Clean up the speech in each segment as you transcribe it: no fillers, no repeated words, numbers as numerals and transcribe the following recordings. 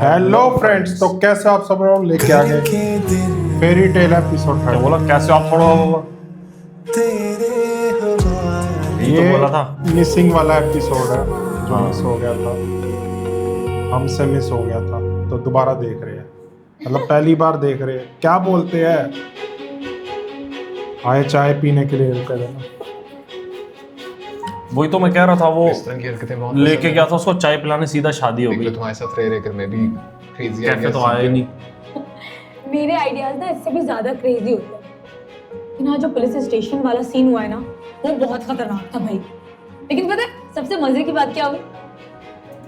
Hello friends, तो कैसे आप सब लोग लेके आ गए फेरी टेल एपिसोड क्या 3। बोला? कैसे आप थोड़ा यही तो ये बोला था। मिसिंग वाला एपिसोड है जो हाँ। मिस हो गया था, हमसे मिस हो गया था, तो दोबारा देख रहे हैं। मतलब पहली बार देख रहे हैं। क्या बोलते हैं, आए चाय पीने के लिए रुके थे ना। वही तो मैं कह रहा था, वो इस तरह की हरकतें बहुत लेके पसंद गया है। था उसको चाय पिलाने, सीधा शादी हो देख लो गई। तुम्हारे साथ रह कर मैं भी क्रेजी कैफे तो आया ही नहीं। मेरे आइडियाज ना इससे भी ज्यादा क्रेजी होते हैं। लेकिन आज जो पुलिस स्टेशन वाला सीन हुआ है ना, वो बहुत खतरनाक था भाई। लेकिन पता है सबसे मजे की बात क्या हुई?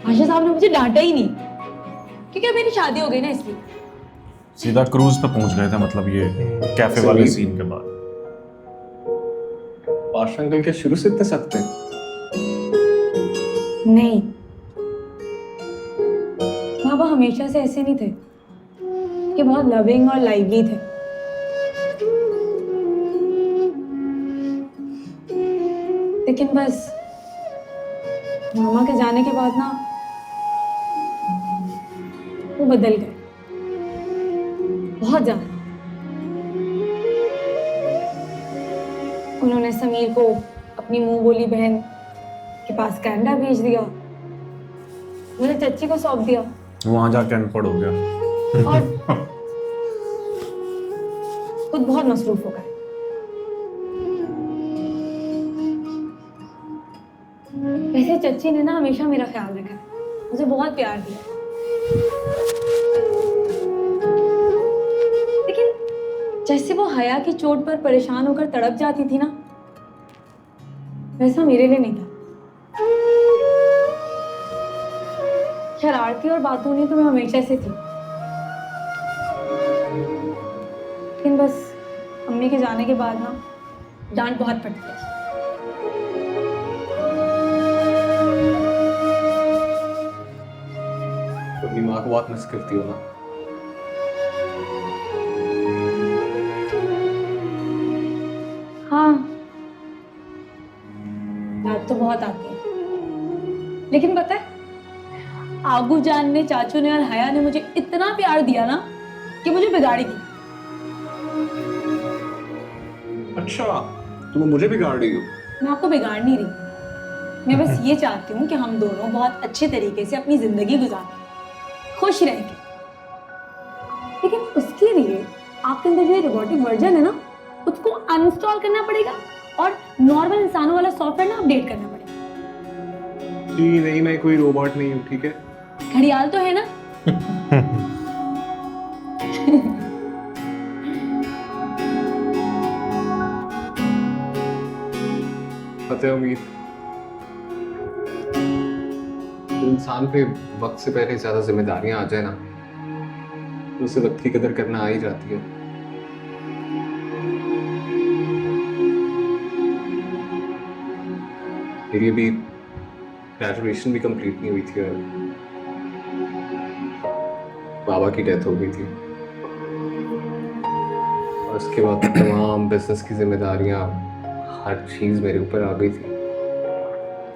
आशा साहब ने मुझे डांटा ही नहीं, क्योंकि अब मेरी शादी हो गई ना, इसलिए। सीधा क्रूज पे पहुंच गए थे, मतलब ये कैफे वाले सीन के बाद। पाशा अंकल के शुरू से इतने सख्त हैं। नहीं, बाबा हमेशा से ऐसे नहीं थे। ये बहुत लविंग और लाइवली थे। लेकिन बस मामा के जाने के बाद ना वो बदल गए बहुत ज्यादा। उन्होंने समीर को अपनी मुंह बोली बहन के पास कनाडा भेज दिया, मुझे चच्ची को सौंप दिया वहां जाके अनपढ़ हो गया। और खुद बहुत मसरूफ हो गए। वैसे चच्ची ने ना हमेशा मेरा ख्याल रखा है, मुझे बहुत प्यार दिया। लेकिन जैसे वो हया की चोट पर परेशान होकर तड़प जाती थी ना, वैसा मेरे लिए नहीं था। शरारती और बातूनी तो मैं हमेशा से थी, लेकिन बस अम्मी के जाने के बाद ना डांट बहुत पड़ती है। तो अपनी माँ को बहुत मिस करती हो ना। हाँ, याद तो बहुत आती है। लेकिन पता है, आगू जान ने, चाचू ने और हया ने मुझे इतना प्यार दिया ना कि मुझे बिगाड़ी दी। अच्छा, तुम मुझे बिगाड़ रही हो। मैं आपको बिगाड़ नहीं रही, मैं बस ये चाहती हूँ कि हम दोनों बहुत अच्छे तरीके से अपनी जिंदगी गुजारें, खुश रहेंगे। लेकिन उसके लिए आपके अंदर जो ये रोबोटिक वर्जन है ना, उसको अनइंस्टॉल करना पड़ेगा और नॉर्मल इंसानों वाला सॉफ्टवेयर ना अपडेट करना पड़ेगा। जी नहीं, मैं कोई रोबोट नहीं हूँ, ठीक है। घड़ियाल तो है ना। पता है उम्मीद, तो इंसान पे वक्त से पहले ज्यादा जिम्मेदारियां आ जाए ना, तो उसे वक्त की कदर करना आ ही जाती है। मेरी अभी ग्रेजुएशन भी कंप्लीट नहीं हुई थी और बाबा की डेथ हो गई थी। और उसके बाद तमाम बिजनेस की जिम्मेदारियां, हर चीज मेरे ऊपर आ गई थी।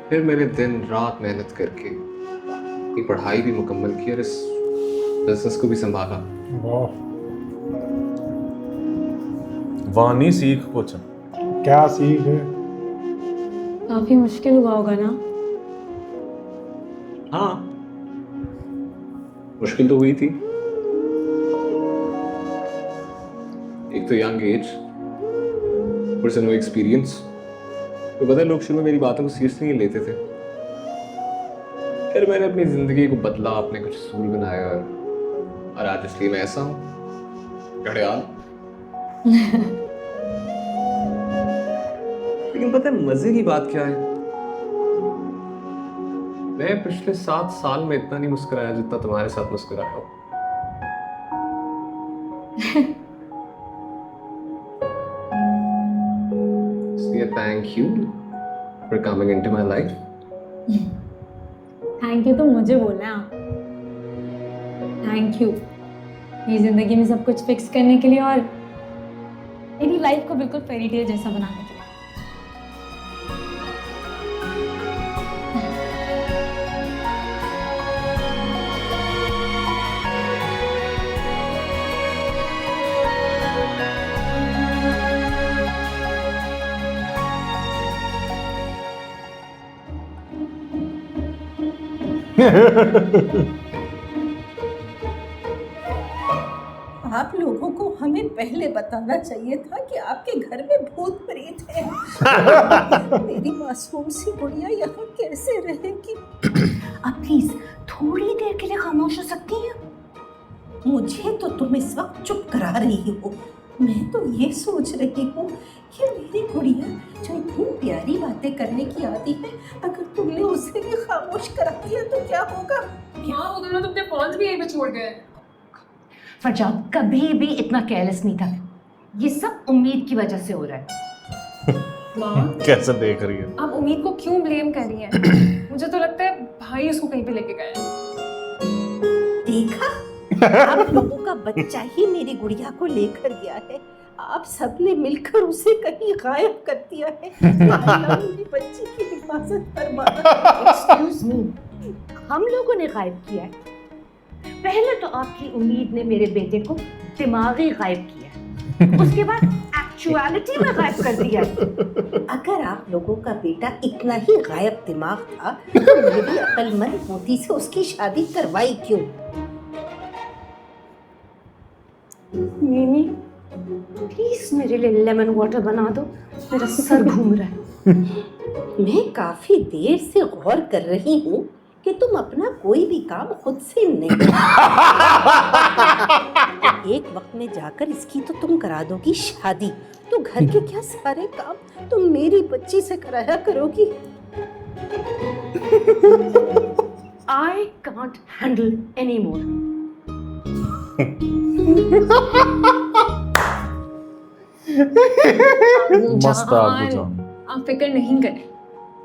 फिर मैंने दिन रात मेहनत करके ये पढ़ाई भी मुकम्मल की और इस बिजनेस को भी संभाला। वाह, वहां नहीं सीख कुछ। क्या सीख है। काफी मुश्किल हुआ होगा ना। हाँ, मुश्किल तो हुई थी। एक तो यंग एज, ऊपर से नो एक्सपीरियंस। तो पता है, लोग शुरू में मेरी बातों को सीरियसली नहीं लेते थे। फिर मैंने अपनी जिंदगी को बदला, अपने कुछ असूल बनाया और आज इसलिए मैं ऐसा हूँ, घड़ियाल। लेकिन पता है मजे की बात क्या है? मैं पिछले 7 साल में इतना नहीं मुस्कुराया जितना तुम्हारे साथ मुस्कुराया हूं। इसलिए thank you for coming into my life. Thank you तो मुझे बोलना है आप। थैंक यू मेरी जिंदगी में सब कुछ फिक्स करने के लिए और मेरी लाइफ को बिल्कुल फेरी टेल जैसा बनाने के लिए। आप लोगों को हमें पहले बताना चाहिए था कि आपके घर में भूत प्रेत है। मेरी मासूम सी गुड़िया यहाँ कैसे रहेगी? आप प्लीज थोड़ी देर के लिए खामोश हो सकती हैं? मुझे तो तुम इस वक्त चुप करा रही हो। मैं तो ये सोच रही हूँ कि मेरी गुड़िया जो इतनी प्यारी बातें करने की आती है, अगर तुमने उसे भी खामोश करा दिया तो क्या होगा? क्या वो दोनों तो अपने फोन्स भी यहीं पे छोड़ गए। फरजाद कभी भी इतना केयरलेस नहीं था। ये सब उम्मीद की वजह से हो रहा है। माँ, कैसे देख रही है? आप उम्मीद को क्यों ब्लेम कर रही हैं? मुझे तो लगता है भाई उसको कहीं पे लेके गए हैं। देखा, आप लोगों का बच्चा ही मेरी गुड़िया को लेकर गया है। आप सबने मिलकर उसे कहीं गायब कर दिया है। अल्लाह मेरी बच्ची की हिफाजत फरमाना। एक्सक्यूज मी, हम लोगों ने गायब किया है। पहले तो आपकी उम्मीद ने मेरे बेटे को दिमागी गायब किया, उसके बाद एक्चुअलिटी में गायब कर दिया। अगर आप लोगों का बेटा इतना ही गायब दिमाग था तो मेरी अक्लमंद मोती से उसकी शादी करवाई क्यों? मिमी, प्लीज मेरे लिए लेमन वाटर बना दो, मेरा सर घूम रहा है। मैं काफी देर से गौर कर रही हूँ कि तुम अपना कोई भी काम खुद से नहीं एक वक्त में जाकर इसकी तो तुम करा दोगी शादी, तो घर के क्या सारे काम तुम मेरी बच्ची से कराया करोगी। I can't handle anymore. मस्त आपको जान। आप फिक्र नहीं करें,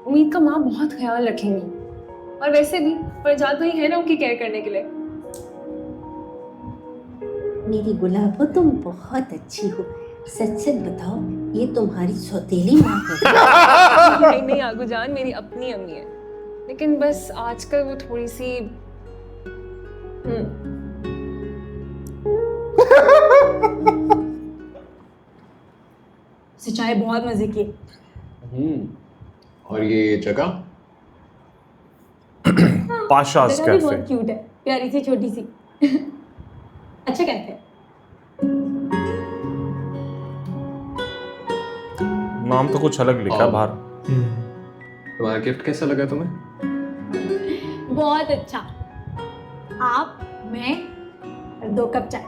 उम्मीद का माँ बहुत ख्याल रखेंगी। और वैसे भी फरजाद भाई है ना उनकी केयर करने के लिए। मेरी गुलाबो, तुम बहुत अच्छी हो। सच सच बताओ, ये तुम्हारी सौतेली माँ है? नहीं नहीं आगू जान, मेरी अपनी अम्मी है, लेकिन बस आजकल वो थोड़ी सी चाय बहुत मजे की है। और ये जगह पाशास जगह भी कैफे। बहुत क्यूट है, प्यारी सी छोटी सी। अच्छा कैफे है। नाम तो कुछ अलग लिखा है बाहर। तुम्हारा गिफ्ट कैसा लगा तुम्हें? बहुत अच्छा। आप, मैं और 2 कप चाय।